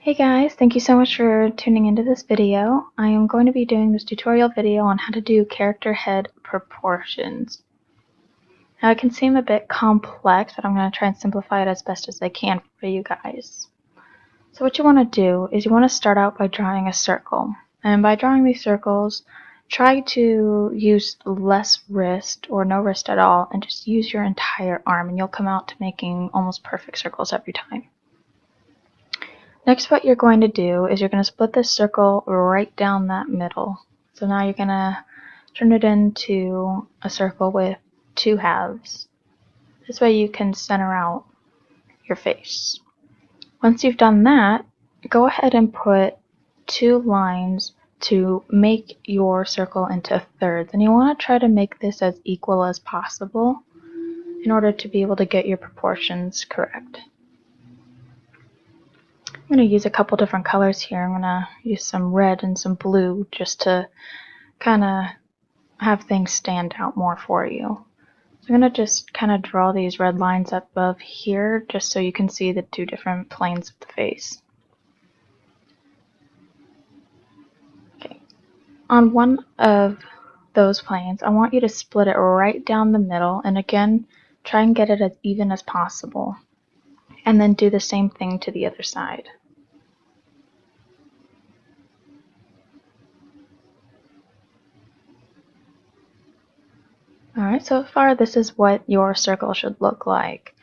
Hey guys, thank you so much for tuning into this video. I am going to be doing this tutorial video on how to do character head proportions. Now it can seem a bit complex, but I'm going to try and simplify it as best as I can for you guys. So what you want to do is you want to start out by drawing a circle. And by drawing these circles, try to use less wrist or no wrist at all and just use your entire arm, and you'll come out to making almost perfect circles every time. Next, what you're going to do is you're going to split this circle right down that middle. So now you're going to turn it into a circle with two halves. This way you can center out your face. Once you've done that, go ahead and put two lines to make your circle into thirds. And you want to try to make this as equal as possible in order to be able to get your proportions correct. I'm going to use a couple different colors here. I'm going to use some red and some blue just to kind of have things stand out more for you. So I'm going to just kind of draw these red lines up above here just so you can see the two different planes of the face. Okay. On one of those planes, I want you to split it right down the middle, and again, try and get it as even as possible. And then do the same thing to the other side. Alright, so far this is what your circle should look like.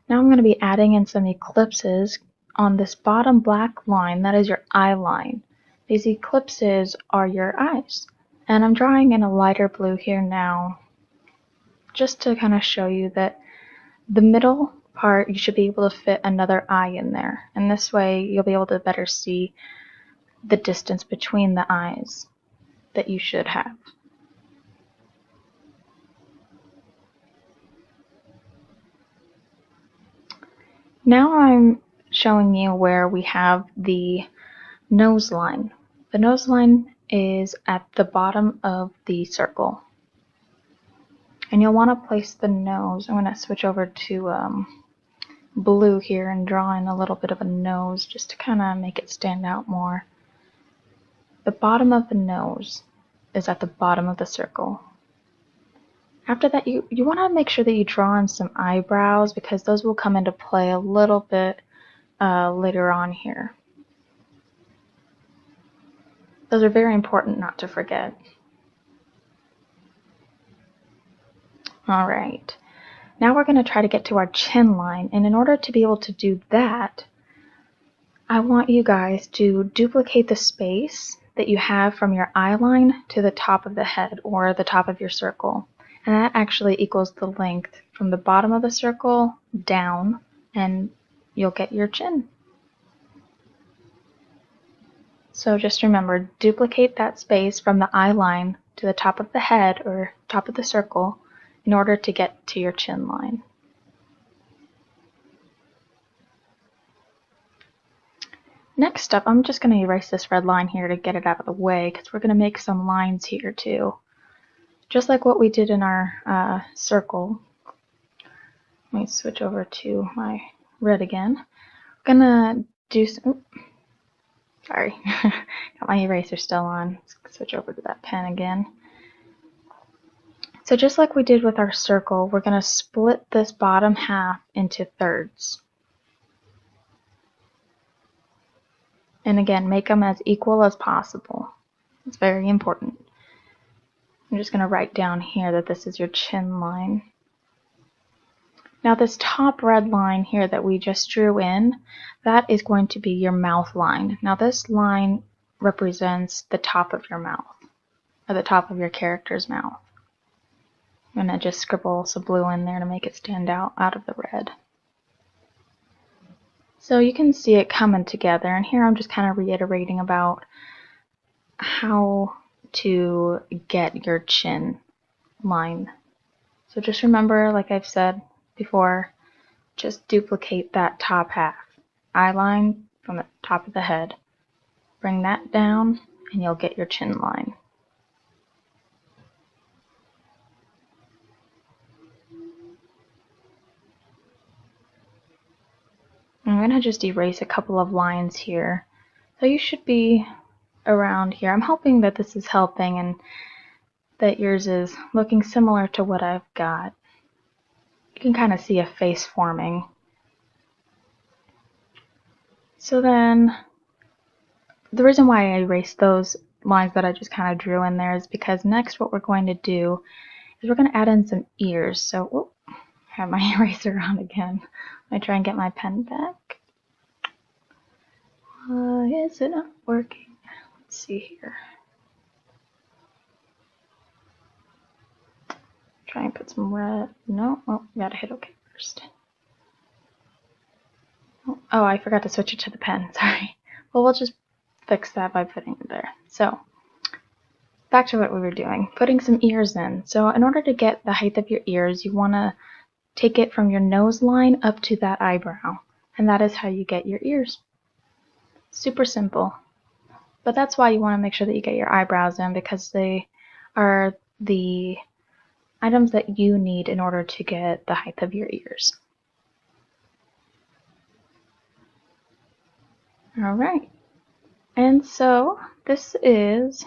Now I'm going to be adding in some ellipses on this bottom black line. That is your eye line. These ellipses are your eyes. And I'm drawing in a lighter blue here now, just to kind of show you that the middle part, you should be able to fit another eye in there. And this way you'll be able to better see the distance between the eyes that you should have. Now I'm showing you where we have the nose line. The nose line is at the bottom of the circle. And you'll want to place the nose. I'm going to switch over to blue here and draw in a little bit of a nose just to kind of make it stand out more. The bottom of the nose is at the bottom of the circle. After that, you want to make sure that you draw in some eyebrows, because those will come into play a little bit later on here. Those are very important not to forget. Alright, now we're going to try to get to our chin line, and in order to be able to do that, I want you guys to duplicate the space that you have from your eye line to the top of the head, or the top of your circle. And that actually equals the length from the bottom of the circle down, and you'll get your chin. So just remember, duplicate that space from the eye line to the top of the head or top of the circle in order to get to your chin line. Next up, I'm just going to erase this red line here to get it out of the way, because we're going to make some lines here too. Just like what we did in our circle. Let me switch over to my red again. I'm gonna do some, sorry, got my eraser still on. Let's switch over to that pen again. So just like we did with our circle, we're gonna split this bottom half into thirds. And again, make them as equal as possible. It's very important. I'm just going to write down here that this is your chin line. Now this top red line here that we just drew in, that is going to be your mouth line. Now this line represents the top of your mouth, or the top of your character's mouth. I'm going to just scribble some blue in there to make it stand out of the red. So you can see it coming together, and here I'm just kind of reiterating about how to get your chin line. So just remember, like I've said before, just duplicate that top half. Eye line from the top of the head. Bring that down and you'll get your chin line. going to just erase a couple of lines here. So you should be around here. I'm hoping that this is helping and that yours is looking similar to what I've got. You can kind of see a face forming. So then, the reason why I erased those lines that I just kind of drew in there is because next what we're going to do is we're going to add in some ears. So, I have my eraser on again. Let me try and get my pen back. Is it not working? Let's see here. Try and put some red. No, oh, we gotta hit OK first. Oh, I forgot to switch it to the pen. Sorry. Well, we'll just fix that by putting it there. So, back to what we were doing, putting some ears in. So, in order to get the height of your ears, you want to take it from your nose line up to that eyebrow, and that is how you get your ears. Super simple. But that's why you want to make sure that you get your eyebrows in, because they are the items that you need in order to get the height of your ears. Alright, and so this is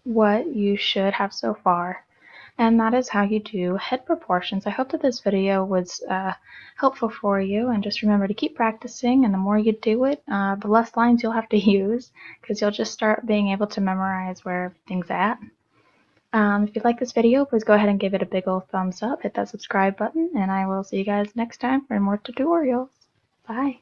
what you should have so far, and that is how you do head proportions. I hope that this video was helpful for you, and just remember to keep practicing, and the more you do it, the less lines you'll have to use, because you'll just start being able to memorize where everything's at. If you like this video, please go ahead and give it a big old thumbs up, hit that subscribe button, and I will see you guys next time for more tutorials. Bye!